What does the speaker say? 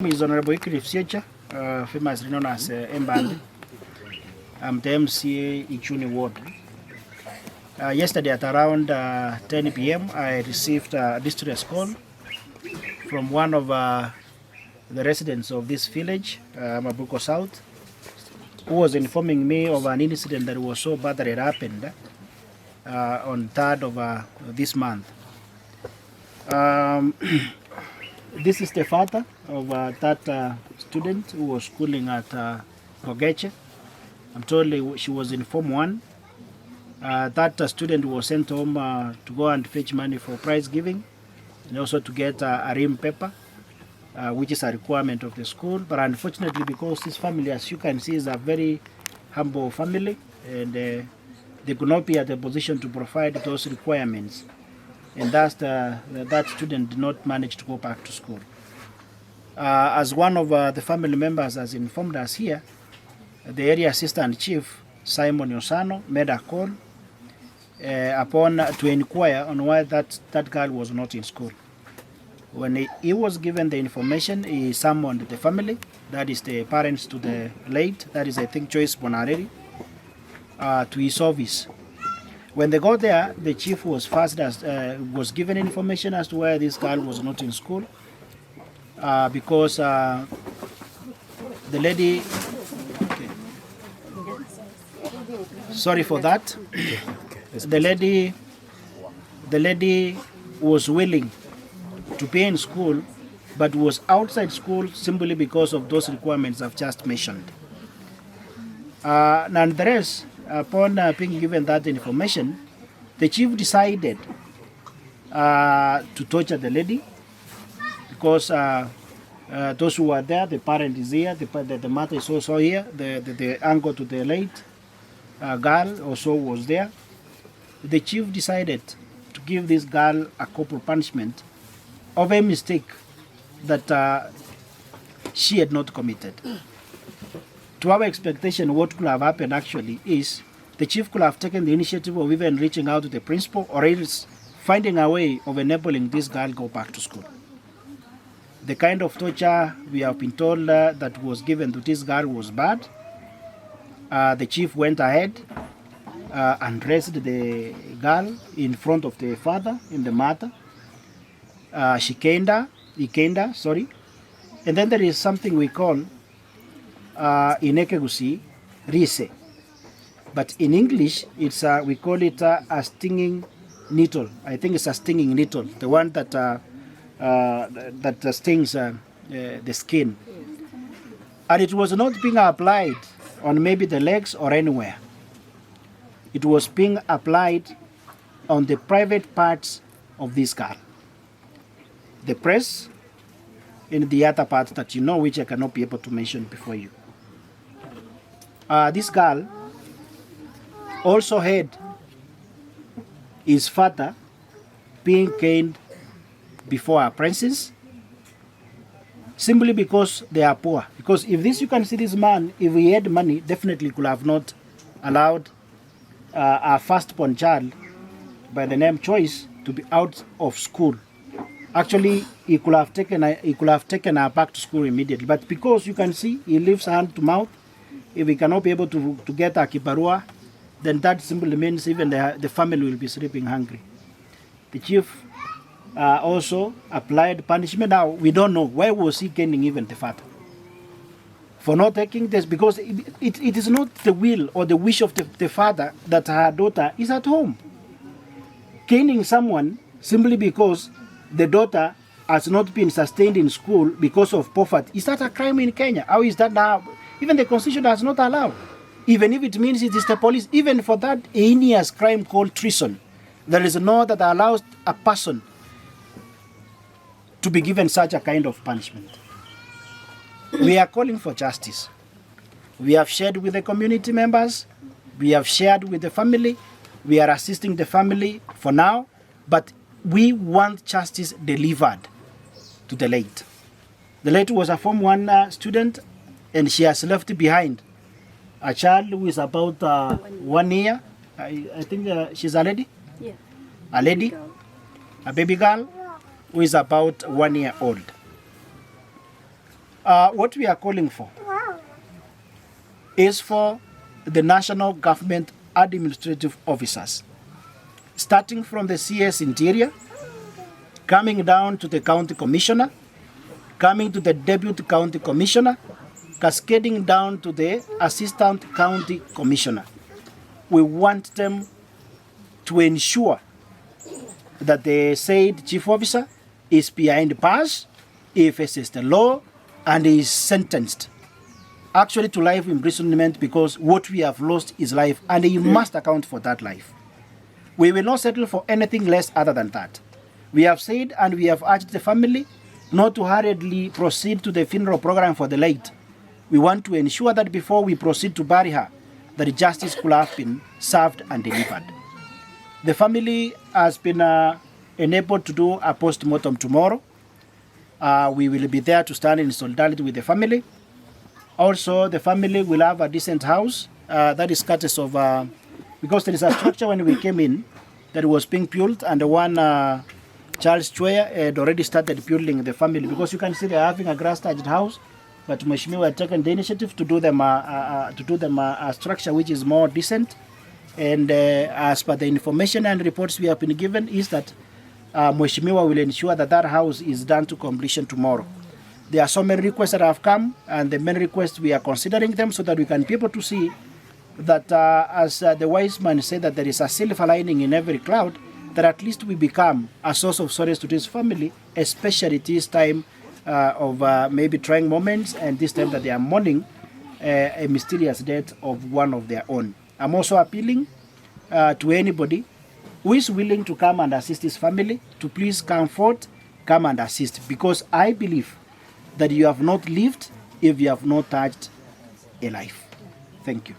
Is Honorable Chifu, famously known as Mbandi. I'm the MCA Uchunguzi Ward. Yesterday at around 10 p.m. I received a distress call from one of the residents of this village, Mabuko South, who was informing me of an incident that was so bad that it happened on 3rd of this month. This is the father of that student who was schooling at Gogeche. I'm told she was in Form 1. That student was sent home to go and fetch money for prize giving and also to get a rim paper, which is a requirement of the school. But unfortunately, because this family, as you can see, is a very humble family, and they could not be at a position to provide those requirements. And thus that student did not manage to go back to school. As one of the family members has informed us here, the area assistant chief, Simon Yosano, made a call to inquire on why that girl was not in school. When he was given the information, he summoned the family, that is the parents to the late, that is I think Joyce Bonareri, to his office. When they got there, the chief was first was given information as to why this girl was not in school, because the lady, sorry for that, the lady was willing to be in school, but was outside school simply because of those requirements I've just mentioned. Nonetheless, upon being given that information, the chief decided to torture the lady, because those who were there, the parent is here, the mother is also here, the uncle to the late girl also was there. The chief decided to give this girl a corporal punishment of a mistake that she had not committed. To our expectation, what could have happened actually is the chief could have taken the initiative of even reaching out to the principal, or else finding a way of enabling this girl go back to school. The kind of torture we have been told that was given to this girl was bad. The chief went ahead and raised the girl in front of the father and the mother. He caned her, sorry. And then there is something we call in Ekegusi, rise. But in English, it's we call it a stinging needle. I think it's a stinging needle, the one that stings the skin. And it was not being applied on maybe the legs or anywhere. It was being applied on the private parts of this girl. The breast and the other part that you know, which I cannot be able to mention before you. This girl also had his father being caned before our princes, simply because they are poor. Because if this, you can see this man, if he had money, definitely could have not allowed our firstborn child by the name Choice to be out of school. Actually, he could have taken her back to school immediately. But because you can see he lives hand to mouth, if he cannot be able to get a kibarua, then that simply means even the family will be sleeping hungry. The chief also applied punishment. Now, we don't know why was he caning even the father for not taking this, because it is not the will or the wish of the father that her daughter is at home. Caning someone simply because the daughter has not been sustained in school because of poverty, is that a crime in Kenya? How is that now? Even the constitution does not allow. Even if it means it is the police, even for that heinous crime called treason, there is no law that allows a person to be given such a kind of punishment. We are calling for justice. We have shared with the community members, we have shared with the family, we are assisting the family for now, but we want justice delivered to the late. The late was a Form 1 student, and she has left behind a child who is about 1 year. I think she's a lady? Yeah. A lady? A baby girl who is about 1 year old. What we are calling for is for the national government administrative officers, starting from the CS Interior, coming down to the county commissioner, coming to the deputy county commissioner, cascading down to the assistant county commissioner. We want them to ensure that the said chief officer is behind bars, he faces the law, and is sentenced actually to life imprisonment, because what we have lost is life, and he must account for that life. We will not settle for anything less other than that. We have said and we have urged the family not to hurriedly proceed to the funeral program for the late. We want to ensure that before we proceed to bury her, that justice could have been served and delivered. The family has been enabled to do a post-mortem tomorrow. We will be there to stand in solidarity with the family. Also, the family will have a decent house. That is courtesy of, because there is a structure when we came in that was being built, and the one Charles Chweya had already started building the family, because you can see they are having a grass-thatched house, but Mheshimiwa had taken the initiative to do them a structure which is more decent. And as per the information and reports we have been given is that Mheshimiwa will ensure that that house is done to completion tomorrow. There are so many requests that have come, and the main requests we are considering them so that we can be able to see that as the wise man said, that there is a silver lining in every cloud, that at least we become a source of solace to this family, especially this time of maybe trying moments, and this time that they are mourning a mysterious death of one of their own. I'm also appealing to anybody who is willing to come and assist his family to please come forth, come and assist, because I believe that you have not lived if you have not touched a life. Thank you.